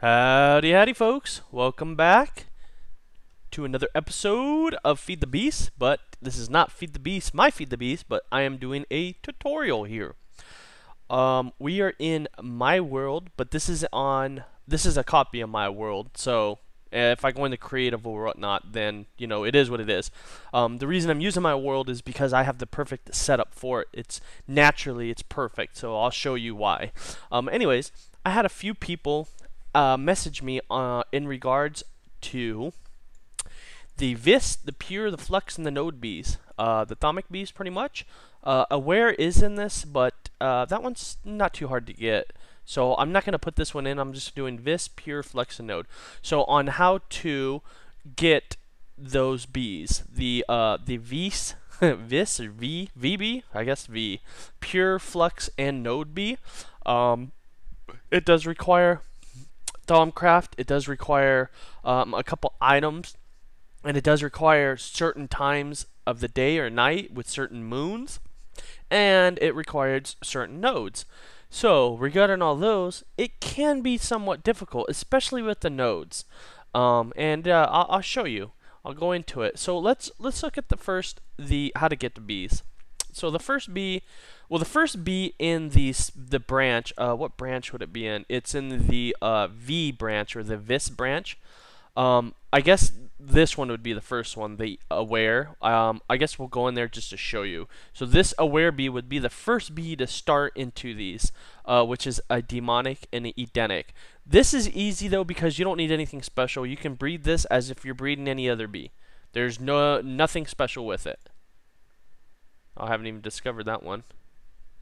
Howdy, howdy, folks. Welcome back to another episode of Feed the Beast. But this is not Feed the Beast, my Feed the Beast, but I am doing a tutorial here. We are in my world, but this is a copy of my world. So if I go into creative or whatnot, then it is what it is. The reason I'm using my world is because I have the perfect setup for it. It's perfect. So I'll show you why. Anyways, I had a few people message me in regards to the Vis, the Pure, the Flux, and the Node bees. The Thaumic bees, pretty much. Aware is in this, but that one's not too hard to get. So I'm not going to put this one in. I'm just doing Vis, Pure, Flux, and Node. So on how to get those bees, the Vis, Vis or VB, I guess V, Pure, Flux, and Node bee. It does require Thaumcraft. It does require a couple items, and it does require certain times of the day or night with certain moons, and it requires certain nodes. So regarding all those, it can be somewhat difficult, especially with the nodes. I'll show you. I'll go into it. So let's look at how to get the bees. So the first bee in the branch, what branch would it be in? It's in the V branch, or the Vis branch. I guess this one would be the first one, the Aware. I guess we'll go in there just to show you. So this Aware bee would be the first bee to start into these, which is a Demonic and an Edenic. This is easy though, because you don't need anything special. You can breed this as if you're breeding any other bee. There's nothing special with it. I haven't even discovered that one.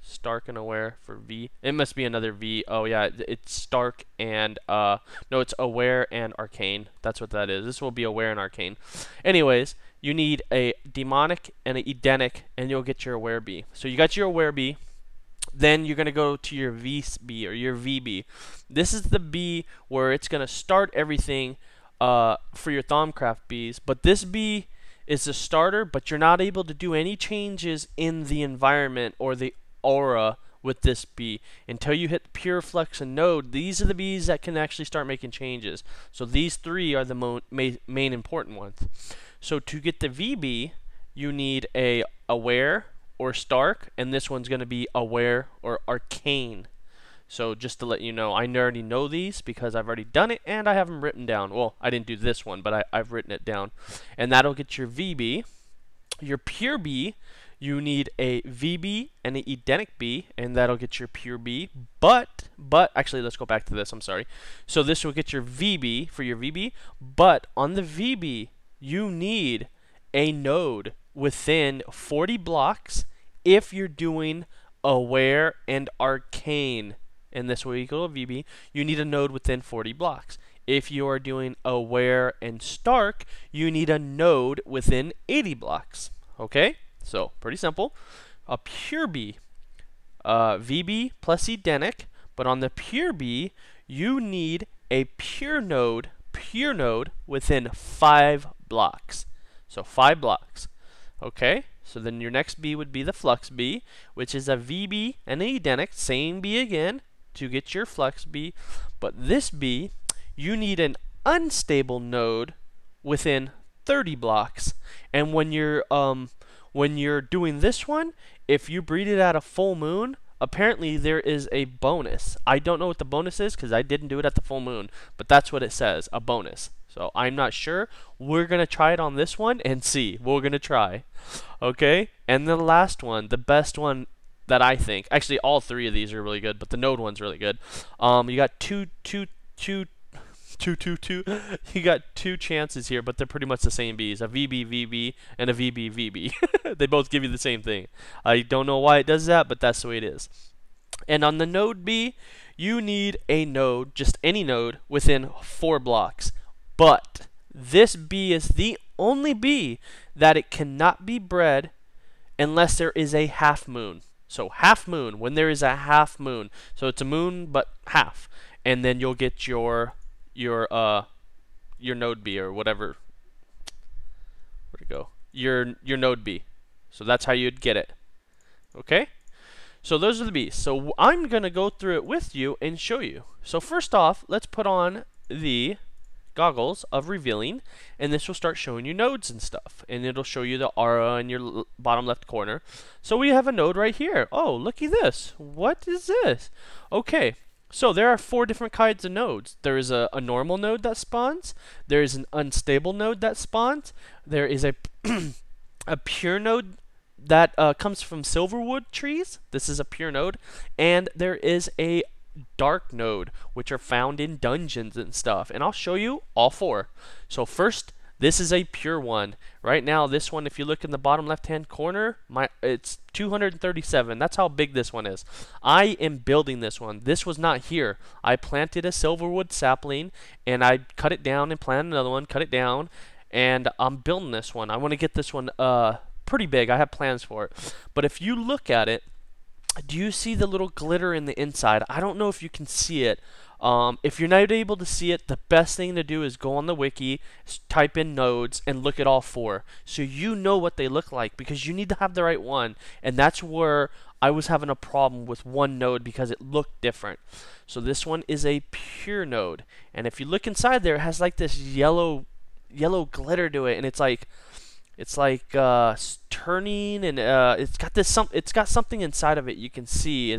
Stark and Aware for V. It must be another V. Oh yeah, it's Stark and no, it's Aware and Arcane. That's what that is. This will be Aware and Arcane. Anyways, you need a Demonic and an Edenic, and you'll get your Aware bee. So you got your Aware bee. Then you're gonna go to your V bee, or your VB. This is the bee where it's gonna start everything for your Thaumcraft bees. But this bee is a starter, but you're not able to do any changes in the environment or the aura with this bee until you hit Pure, Flux, and Node. These are the bees that can actually start making changes. So these three are the main important ones. So to get the VB, you need a Aware or Stark, and this one's going to be Aware or Arcane. So just to let you know, I already know these because I've already done it and I have them written down. Well, I didn't do this one, but I've written it down. And that'll get your VB. Your Pure bee, you need a VB and an Edenic bee, and that'll get your Pure bee. But actually, let's go back to this. I'm sorry. So this will get your VB for your VB. But on the VB, you need a node within 40 blocks if you're doing Aware and Arcane. And this will equal a VB. You need a node within 40 blocks. If you are doing Aware and Stark, you need a node within 80 blocks. Okay? So, pretty simple. A Pure bee, VB plus Edenic, but on the Pure bee, you need a pure node within 5 blocks. So 5 blocks. Okay? So then your next bee would be the Flux bee, which is a VB and an Edenic, same bee again, to get your Flux bee. But this bee, you need an unstable node within 30 blocks. And when you're doing this one, if you breed it at a full moon, apparently there is a bonus. I don't know what the bonus is because I didn't do it at the full moon, but that's what it says, a bonus. So I'm not sure. We're going to try it on this one and see. We're going to try. Okay? And the last one, the best one that I think, actually all three of these are really good, but the node one's really good. You got two. You got two chances here, but they're pretty much the same bees, a VB VB and a VB VB. They both give you the same thing. I don't know why it does that, but that's the way it is. And on the node B, you need a node, just any node, within 4 blocks. But this bee is the only bee that it cannot be bred unless there is a half moon. So half moon, when there is a half moon. So it's a moon, but half. And then you'll get your node bee, or whatever. Where'd it go? Your node bee. So that's how you'd get it. Okay? So those are the bees. So I'm going to go through it with you and show you. So first off, let's put on the goggles of revealing, and this will start showing you nodes and stuff, and it'll show you the aura in your bottom left corner. So we have a node right here. Oh, looky this. What is this? Okay, so there are 4 different kinds of nodes. There is a normal node that spawns, there is an unstable node that spawns, there is a a pure node that comes from silverwood trees. This is a pure node, and there is a dark node, which are found in dungeons and stuff, and I'll show you all 4. So first, this is a pure one. Right now, this one, if you look in the bottom left hand corner, it's 237. That's how big this one is. I am building this one. This was not here. I planted a silverwood sapling, and I cut it down and planted another one, cut it down, and I'm building this one. I want to get this one pretty big. I have plans for it. But if you look at it, do you see the little glitter in the inside? I don't know if you can see it. If you're not able to see it, the best thing to do is go on the wiki, type in nodes, and look at all 4. So you know what they look like, because you need to have the right one. And that's where I was having a problem with one node, because it looked different. So this one is a pure node. And if you look inside there, it has like this yellow glitter to it, and it's like turning, and it's got something inside of it. You can see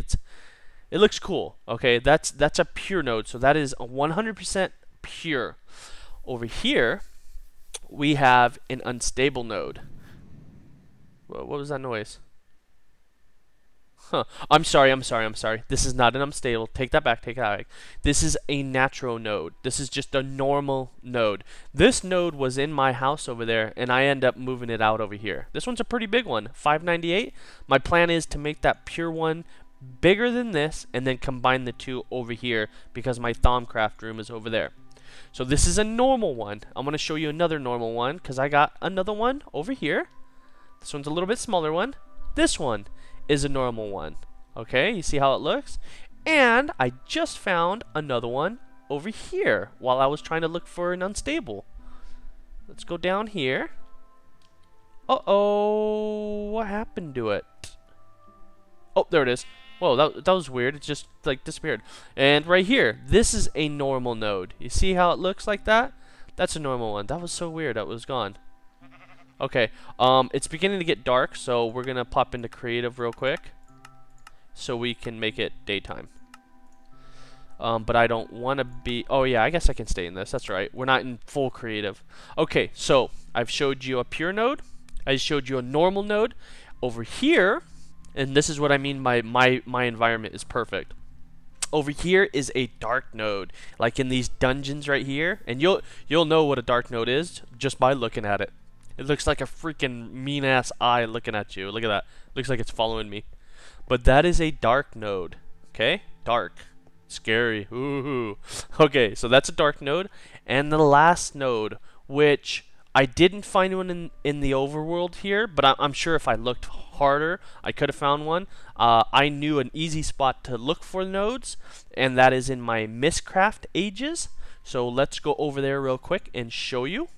it looks cool. Okay, that's a pure node, so that is 100% pure. Over here we have an unstable node. What was that noise? Huh. I'm sorry. This is not an unstable. Take that back. This is a natural node. This is just a normal node. This node was in my house over there, and I end up moving it out over here. This one's a pretty big one, 598. My plan is to make that pure one bigger than this, and then combine the 2 over here, because my Thaumcraft room is over there. So this is a normal one. I'm going to show you another normal one, because I got another one over here. This one's a little bit smaller one. This one is a normal one. Okay, you see how it looks? And I just found another one over here while I was trying to look for an unstable. Let's go down here. Uh-oh, what happened to it? Oh, there it is. Whoa, that was weird. It just like disappeared. And right here, this is a normal node. You see how it looks like that? That's a normal one. That was so weird. That was gone. Okay, it's beginning to get dark, so we're gonna pop into creative real quick so we can make it daytime. But I don't want to be... Oh yeah, I guess I can stay in this. That's right. We're not in full creative. Okay, so I've showed you a pure node. I showed you a normal node. Over here, and this is what I mean by my environment is perfect. Over here is a dark node, like in these dungeons right here, and you'll know what a dark node is just by looking at it. It looks like a freaking mean-ass eye looking at you. Look at that. Looks like it's following me. But that is a dark node. Okay? Dark. Scary. Ooh. Okay, so that's a dark node. And the last node, which I didn't find one in the overworld here, but I'm sure if I looked harder, I could have found one. I knew an easy spot to look for nodes, and that is in my Mystcraft Ages. So let's go over there real quick and show you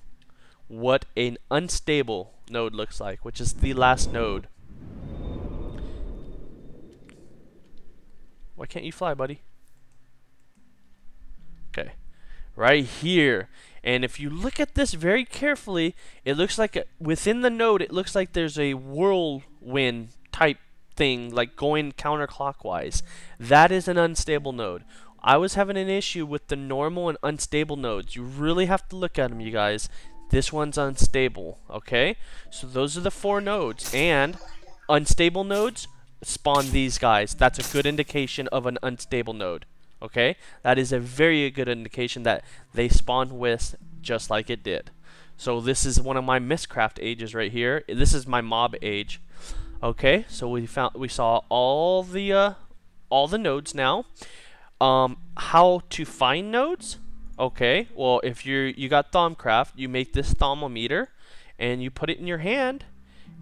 what an unstable node looks like, which is the last node. Why can't you fly, buddy? Okay, right here. And if you look at this very carefully, it looks like within the node, it looks like there's a whirlwind type thing, like going counterclockwise. That is an unstable node. I was having an issue with the normal and unstable nodes. You really have to look at them, you guys. This one's unstable, okay? So those are the 4 nodes, and unstable nodes spawn these guys. That's a good indication of an unstable node, okay? That is a very good indication that they spawn with just like it did. So this is one of my Mystcraft ages right here. This is my mob age. Okay, so we saw all the nodes now. How to find nodes? Okay, well, if you got Thaumcraft, you make this Thaumometer, and you put it in your hand,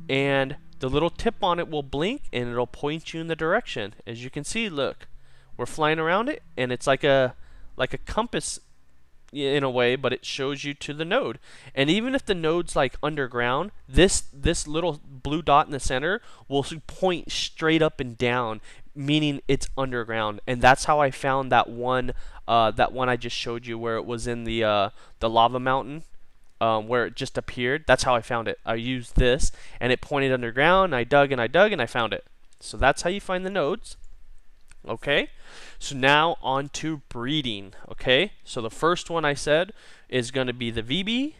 and the little tip on it will blink, and it'll point you in the direction. As you can see, look, we're flying around it, and it's like a compass in a way, but it shows you to the node. And even if the node's like underground, this little blue dot in the center will point straight up and down, meaning it's underground. And that's how I found that one I just showed you where it was in the lava mountain. Where it just appeared. That's how I found it. I used this and it pointed underground. I dug and I dug and I found it. So that's how you find the nodes. Okay, so now on to breeding. Okay, so the first one I said is going to be the VB,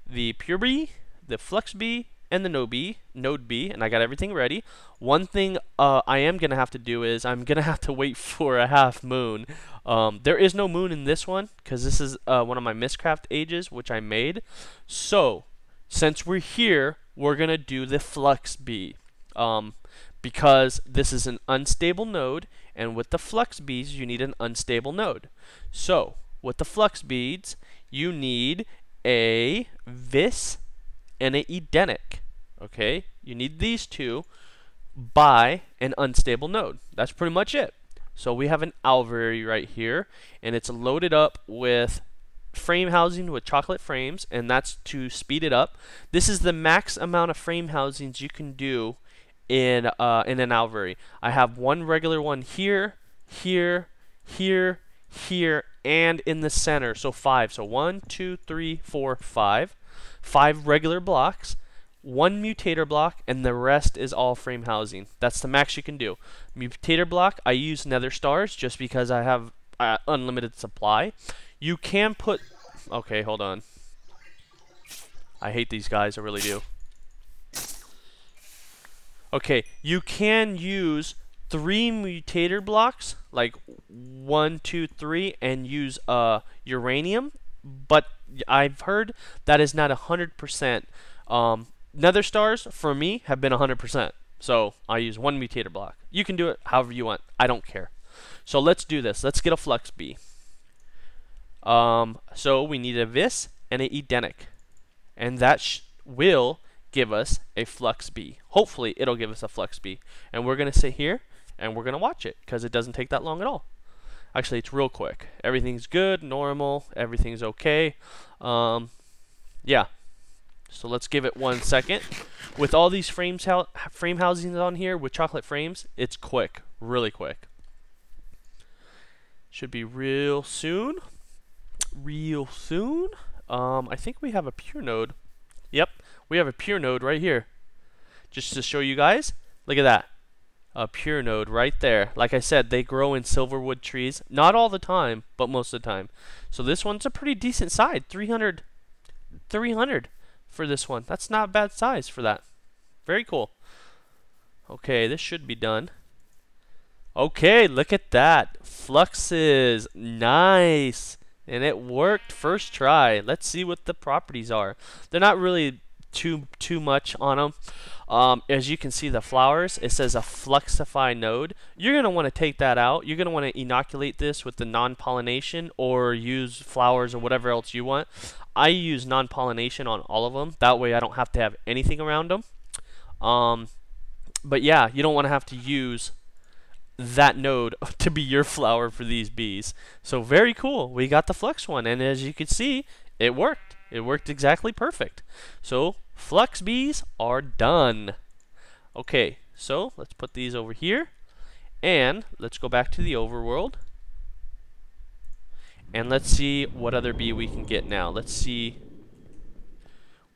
the pure B, the flux B, and the node B, and I got everything ready. One thing I am going to have to do is I'm going to have to wait for a half moon. There is no moon in this one because this is one of my Mystcraft ages which I made. So since we're here, we're going to do the flux B. Because this is an unstable node, and with the flux beads you need an unstable node. So with the flux beads you need a vis and a Edenic. Okay, you need these two by an unstable node. That's pretty much it. So we have an alveary right here, and it's loaded up with frame housing with chocolate frames, and that's to speed it up. This is the max amount of frame housings you can do in an alveary. I have one regular one here, here, here, here, and in the center. So 5. So 1, 2, 3, 4, 5. 5 regular blocks, 1 mutator block, and the rest is all frame housing. That's the max you can do. Mutator block, I use nether stars just because I have unlimited supply. You can put... Okay, hold on. I hate these guys, I really do. Okay, you can use 3 mutator blocks, like 1, 2, 3, and use uranium, but I've heard that is not 100%. Nether stars, for me, have been 100%. So I use 1 mutator block. You can do it however you want. I don't care. So let's do this. Let's get a flux B. So we need a vis and an Edenic. And that will give us a flux B. Hopefully it'll give us a flux B. And we're going to sit here and we're going to watch it because it doesn't take that long at all. Actually, it's real quick. Everything's good, normal, everything's okay. Yeah. So let's give it 1 second. With all these frame housings on here with chocolate frames, it's quick, really quick. Should be real soon. Real soon. I think we have a pure node. Yep, we have a pure node right here. Just to show you guys, look at that. A pure node right there. Like I said, they grow in silverwood trees. Not all the time, but most of the time. So this one's a pretty decent size. 300 for this one. That's not a bad size for that. Very cool. Okay, this should be done. Okay, look at that. Fluxes. Nice. And it worked first try. Let's see what the properties are. They're not really too much on them. As you can see, the flowers, it says a fluxify node. You're going to want to take that out. You're going to want to inoculate this with the non-pollination or use flowers or whatever else you want. I use non-pollination on all of them. That way I don't have to have anything around them. But yeah, you don't want to have to use that node to be your flower for these bees. So very cool. We got the flux one, and as you can see, it worked. It worked exactly perfect. So flux bees are done. Okay, so let's put these over here, and let's go back to the overworld, and let's see what other bee we can get now. Let's see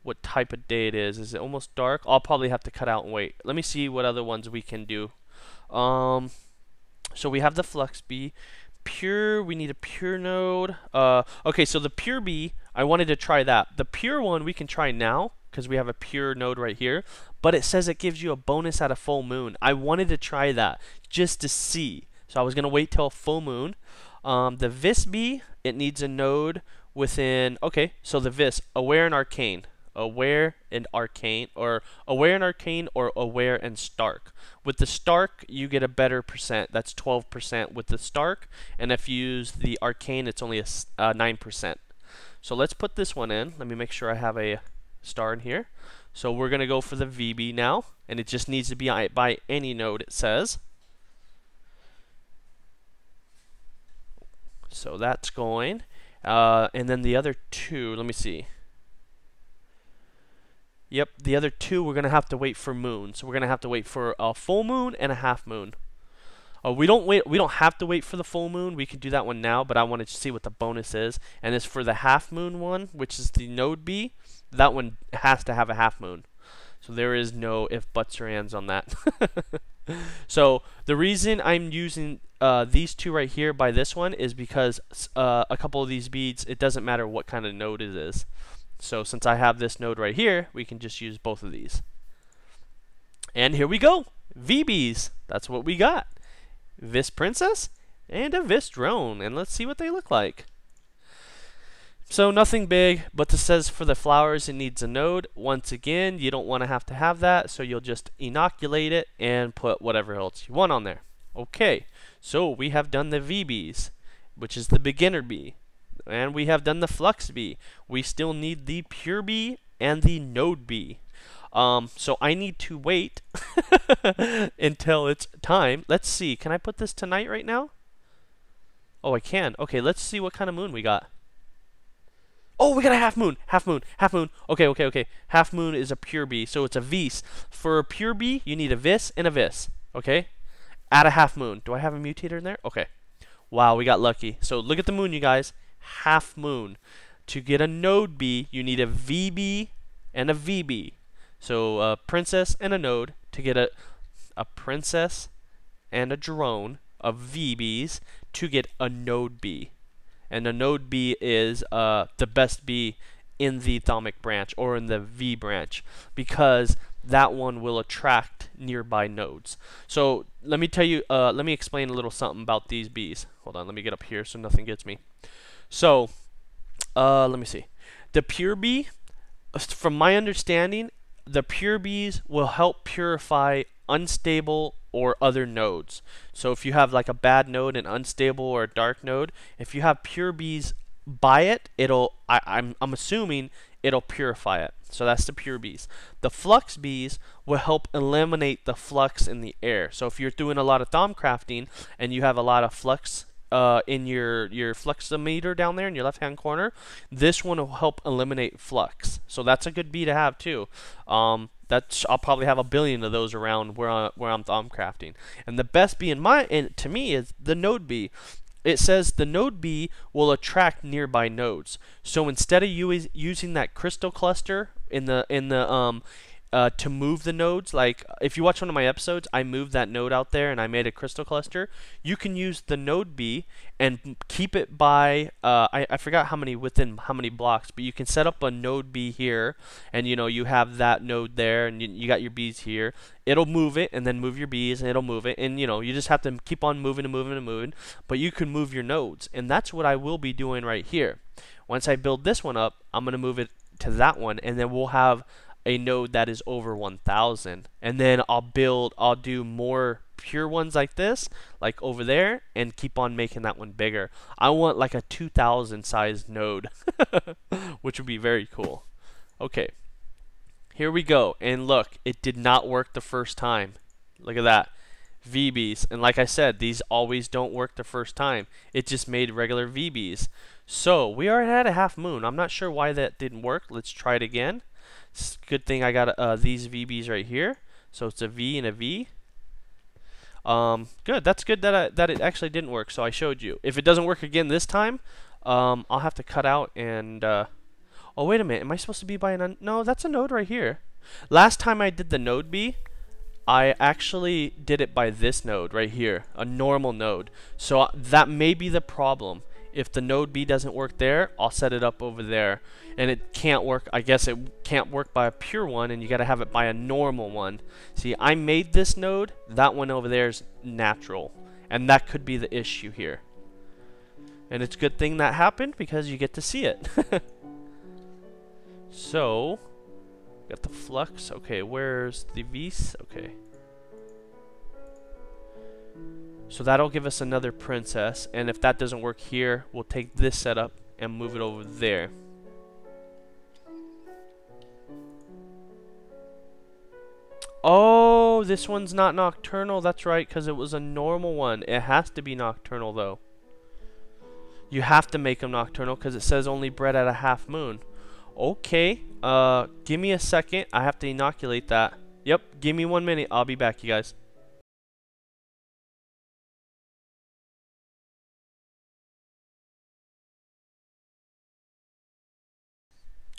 what type of day it is. Is it almost dark? I'll probably have to cut out and wait. Let me see what other ones we can do. So we have the flux bee. Pure, we need a pure node. Okay, so the pure bee, I wanted to try that. The pure one we can try now because we have a pure node right here, but it says it gives you a bonus at a full moon. I wanted to try that just to see. So I was going to wait till full moon. The vis bee, it needs a node within, okay, so the vis, aware and arcane. Aware and arcane, or aware and arcane, or aware and stark. With the stark, you get a better percent. That's 12% with the stark, and if you use the arcane, it's only a 9%. So let's put this one in. Let me make sure I have a star in here. So we're gonna go for the VB now, and it just needs to be by any node, it says. So that's going, and then the other two. Let me see. Yep, the other two we're going to have to wait for moon. So we're going to have to wait for a full moon and a half moon. We don't have to wait for the full moon. We can do that one now, but I wanted to see what the bonus is. And as for the half moon one, which is the node B, that one has to have a half moon. So there is no if, buts, or ands on that. So the reason I'm using these two right here by this one is because a couple of these beads, it doesn't matter what kind of node it is. So since I have this node right here, we can just use both of these. And here we go. VBs. That's what we got. Vis Princess and a Vis Drone. And let's see what they look like. So nothing big, but it says for the flowers it needs a node. Once again, you don't want to have that, so you'll just inoculate it and put whatever else you want on there. Okay, so we have done the VBs, which is the beginner bee, and we have done the flux bee. We still need the pure bee and the node bee. So I need to wait until it's time. Let's see, can I put this tonight right now? Oh, I can. Okay, let's see what kind of moon we got. Oh, we got a half moon, half moon, half moon. Okay. Half moon is a pure bee, so it's a vis. For a pure bee, you need a vis and a vis. Okay? Add a half moon. Do I have a mutator in there? Okay. Wow, we got lucky. So look at the moon, you guys. Half moon. To get a node bee, you need a VB and a VB. So a princess and a node. To get a princess and a drone of VBs to get a node bee. And the node B is the best B in the Thaumic branch or in the V branch because that one will attract nearby nodes. So let me tell you, let me explain a little something about these bees. Hold on, let me get up here so nothing gets me. So let me see. The pure bee, from my understanding, the pure bees will help purify unstable or other nodes. So if you have like a bad node, an unstable or a dark node, if you have pure bees by it, I'm assuming it'll purify it. So that's the pure bees. The flux bees will help eliminate the flux in the air. So if you're doing a lot of Thom crafting and you have a lot of flux in your fluxometer down there in your left hand corner, this one will help eliminate flux. So that's a good bee to have too. I'll probably have 1 billion of those around where I'm Thom crafting. And the best bee to me is the node bee. It says the node bee will attract nearby nodes. So instead of using that crystal cluster to move the nodes, like if you watch one of my episodes, I moved that node out there and I made a crystal cluster. You can use the node bee and keep it by I forgot within how many blocks, but you can set up a node bee here, and you have that node there, and you got your bees here. It'll move it and then move your bees, and it'll move it, and you just have to keep on moving and moving and moving. But you can move your nodes, and that's what I will be doing right here. Once I build this one up, I'm gonna move it to that one, and then we'll have a node that is over 1,000, and then I'll do more pure ones like this, like over there, and keep on making that one bigger. I want like a 2,000 size node, which would be very cool. Okay, here we go, and look, it did not work the first time. Look at that. VBs, and like I said, these always don't work the first time. It just made regular VBs. So we already had a half moon. I'm not sure why that didn't work. Let's try it again. Good thing I got these VBs right here. So it's a V and a V. Good. That's good that it actually didn't work. So I showed you. If it doesn't work again this time, I'll have to cut out and. Oh wait a minute. Am I supposed to be by no? That's a node right here. Last time I did the node B, I actually did it by this node right here, a normal node. So that may be the problem. If the node B doesn't work there, I'll set it up over there. And it can't work, I guess it can't work by a pure one, and you gotta have it by a normal one. See, I made this node, that one over there is natural. And that could be the issue here. And it's a good thing that happened because you get to see it. So, got the flux. Okay, where's the vis? Okay. So that'll give us another princess, and if that doesn't work here, we'll take this setup and move it over there. Oh, this one's not nocturnal. That's right, because it was a normal one. It has to be nocturnal, though. You have to make them nocturnal because it says only bred at a half moon. Okay, give me a second. I have to inoculate that. Yep, give me 1 minute. I'll be back, you guys.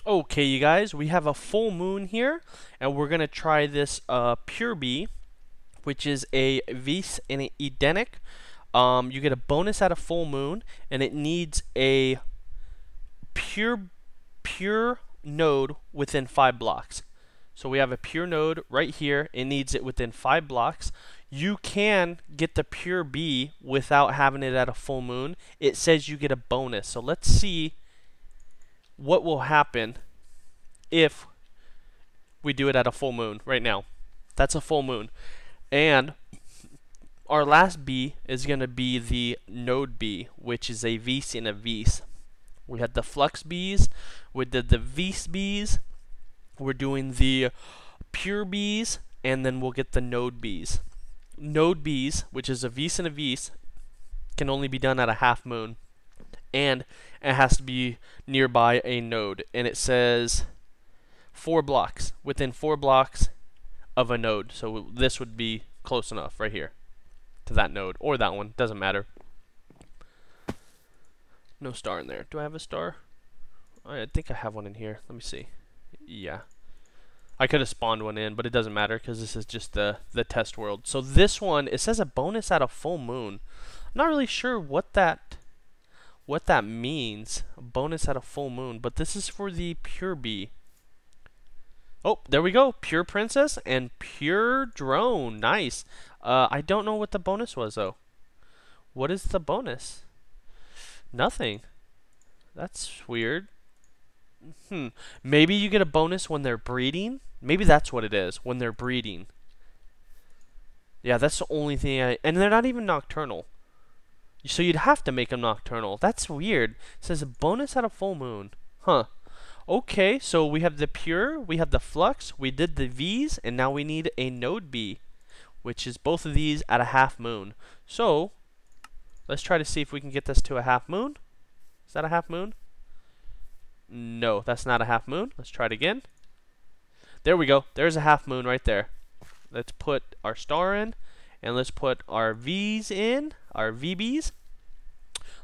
Okay, you guys, we have a full moon here, and we're gonna try this Pure Bee, which is a Vis and an Edenic. You get a bonus at a full moon, and it needs a pure node within 5 blocks. So we have a pure node right here. It needs it within 5 blocks. You can get the Pure Bee without having it at a full moon. It says you get a bonus. So let's see what will happen if we do it at a full moon right now. That's a full moon. And our last bee is going to be the node bee, which is a Vis and a Vis. We had the Flux bees, we did the Vis bees, we're doing the Pure bees, and then we'll get the node bees. Node bees, which is a Vis and a Vis, can only be done at a half moon, and it has to be nearby a node, and it says 4 blocks, within 4 blocks of a node. So this would be close enough right here to that node, or that one, doesn't matter. No star in there. Do I have a star? I think I have one in here. Let me see. Yeah. I could have spawned one in, but it doesn't matter because this is just the test world. So this one, it says a bonus at a full moon. I'm not really sure what that means. A bonus at a full moon, but this is for the Pure Bee. Oh, there we go. Pure Princess and Pure Drone. Nice. I don't know what the bonus was though. What is the bonus? Nothing. That's weird. Maybe you get a bonus when they're breeding. Maybe that's what it is, when they're breeding. Yeah, that's the only thing and they're not even nocturnal. So you'd have to make them nocturnal. That's weird. It says a bonus at a full moon. Huh. Okay, so we have the Pure, we have the Flux, we did the V's, and now we need a node bee, which is both of these at a half moon. So let's try to see if we can get this to a half moon. Is that a half moon? No, that's not a half moon. Let's try it again. There we go. There's a half moon right there. Let's put our star in, and let's put our V's in, our VBs.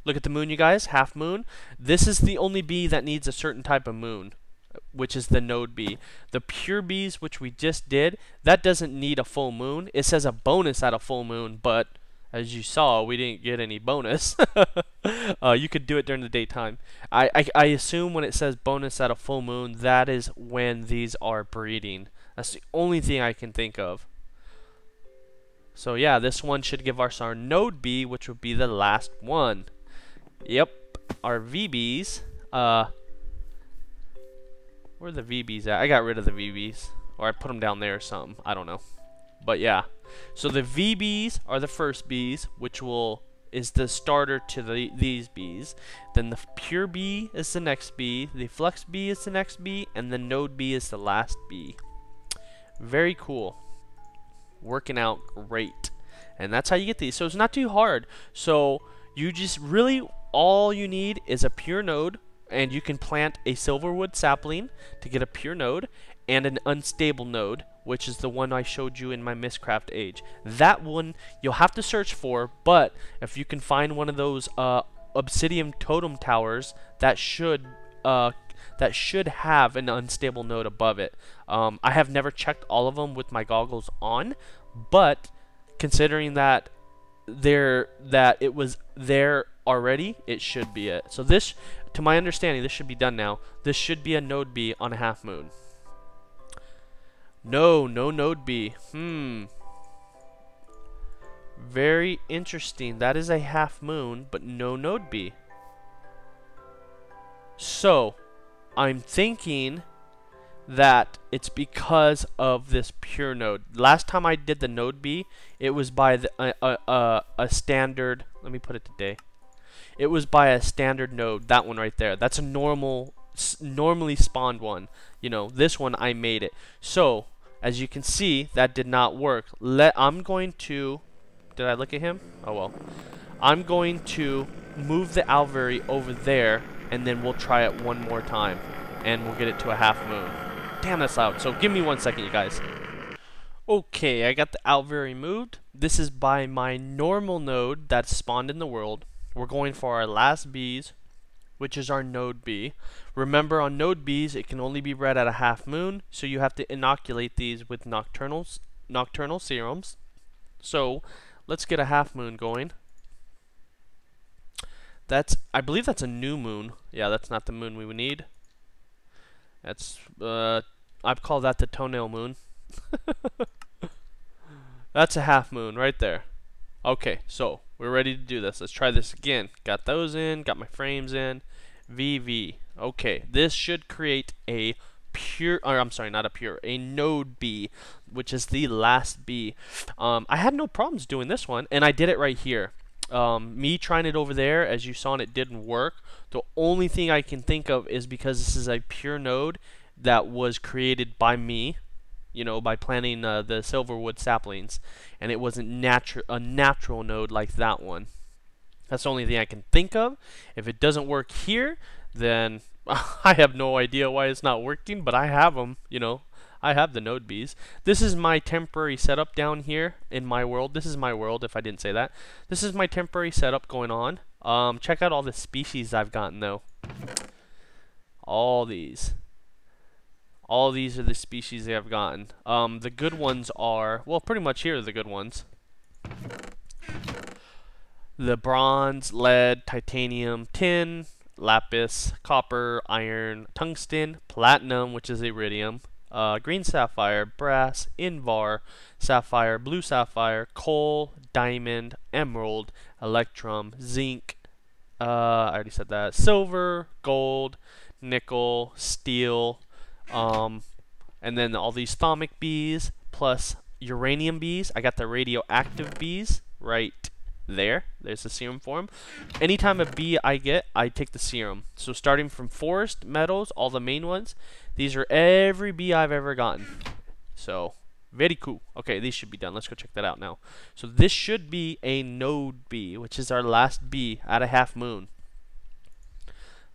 Look at the moon, you guys. Half moon. This is the only bee that needs a certain type of moon, which is the node bee. The Pure Bees, which we just did, that doesn't need a full moon. It says a bonus at a full moon, but as you saw, we didn't get any bonus. You could do it during the daytime. I assume when it says bonus at a full moon, that is when these are breeding. That's the only thing I can think of. So yeah, this one should give us our node bee, which would be the last one. Yep, our VBs. Where are the VBs at? I got rid of the VBs, or I put them down there or something. I don't know. But yeah, so the VBs are the first bees, which is the starter to these bees. Then the Pure Bee is the next bee, the Flux Bee is the next bee, and the node bee is the last bee. Very cool. Working out great. And that's how you get these. So it's not too hard. So you just really, all you need is a pure node, and you can plant a silverwood sapling to get a pure node, and an unstable node, which is the one I showed you in my Mystcraft age. That one you'll have to search for, but if you can find one of those obsidian totem towers, that should have an unstable node above it. I have never checked all of them with my goggles on, but considering that it was there already, it should be it. So this, to my understanding, this should be done now. This should be a node bee on a half moon. No node bee. Very interesting. That is a half moon, but no node bee. So, I'm thinking that it's because of this pure node. Last time I did the node bee, it was by a standard. Let me put it today. It was by a standard node. That one right there. That's a normally spawned one. You know, this one I made it. So as you can see, that did not work. I'm going to. Did I look at him? Oh well. I'm going to move the Alvery over there, and then we'll try it one more time, and we'll get it to a half moon. Damn, that's loud. So give me 1 second, you guys. Okay, I got the Alvery moved. This is by my normal node that's spawned in the world. We're going for our last bees. which is our node B. Remember, on node B's, it can only be read at a half moon, so you have to inoculate these with nocturnal serums. So let's get a half moon going. I believe that's a new moon. Yeah, that's not the moon we would need. That's I'd call that the toenail moon. That's a half moon right there. Okay, so we're ready to do this. Let's try this again. Got those in, got my frames in. VV. Okay, this should create a a node B, which is the last B. I had no problems doing this one, and I did it right here. Me trying it over there, as you saw, and it didn't work. The only thing I can think of is because this is a pure node that was created by me, you know, by planting the silverwood saplings, and it wasn't a natural node like that one. That's the only thing I can think of. If it doesn't work here, then I have no idea why it's not working, but I have them, you know. I have the node Bs. This is my temporary setup down here in my world. This is my world, if I didn't say that. This is my temporary setup going on. Check out all the species I've gotten, though. All these. All these are the species I've gotten. The good ones are, well, pretty much here are the good ones. The bronze, lead, titanium, tin, lapis, copper, iron, tungsten, platinum, which is iridium, green sapphire, brass, invar, sapphire, blue sapphire, coal, diamond, emerald, electrum, zinc, I already said that, silver, gold, nickel, steel, and then all these thermic bees, plus uranium bees. I got the radioactive bees right there. There's the serum for them. Anytime a bee I get, I take the serum. So starting from forest, metals, all the main ones, these are every bee I've ever gotten. So very cool. Okay, these should be done. Let's go check that out now. So this should be a node bee, which is our last bee at a half moon.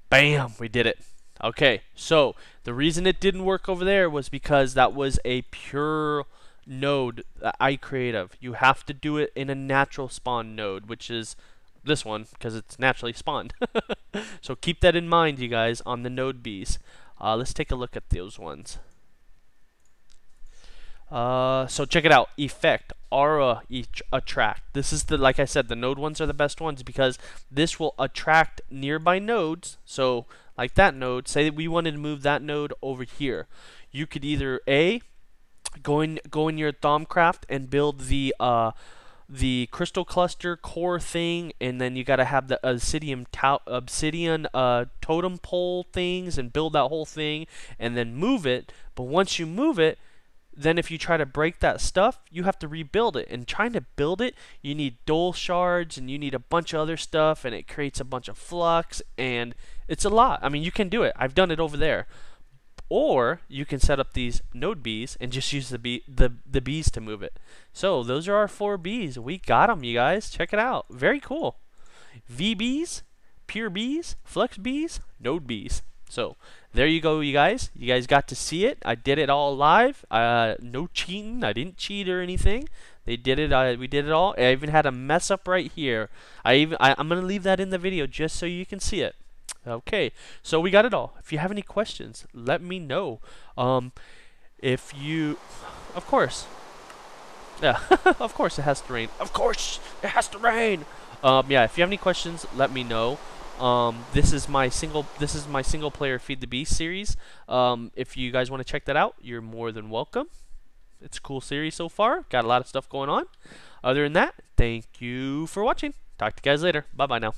Bam, we did it. Okay, so the reason it didn't work over there was because that was a pure node that I created. You have to do it in a natural spawn node, which is this one, because it's naturally spawned. So keep that in mind, you guys, on the node Bs. Let's take a look at those ones. So check it out. Effect, aura, attract. This is the, like I said, the node ones are the best ones because this will attract nearby nodes. So like that node, say that we wanted to move that node over here. You could either go in your Thaumcraft and build the crystal cluster core thing, and then you got to have the obsidian totem pole things and build that whole thing and then move it. But once you move it, then if you try to break that stuff, you have to rebuild it. And trying to build it, you need dole shards and you need a bunch of other stuff, and it creates a bunch of flux, and it's a lot. I mean, you can do it. I've done it over there. Or you can set up these node Bs and just use the Bs to move it. So those are our 4 Bs. We got them, you guys. Check it out. Very cool. VBs, pure Bs, flex Bs, node Bs. So there you go, you guys. You guys got to see it. I did it all live. No cheating. I didn't cheat or anything. They did it. We did it all. I even had a mess up right here. I'm gonna leave that in the video just so you can see it. Okay, so we got it all. If you have any questions, let me know. If you, of course, yeah, of course it has to rain. Of course it has to rain. Yeah, if you have any questions, let me know. This is my single player Feed the Beast series. If you guys want to check that out, you're more than welcome. It's a cool series so far. Got a lot of stuff going on. Other than that, thank you for watching. Talk to you guys later. Bye bye now.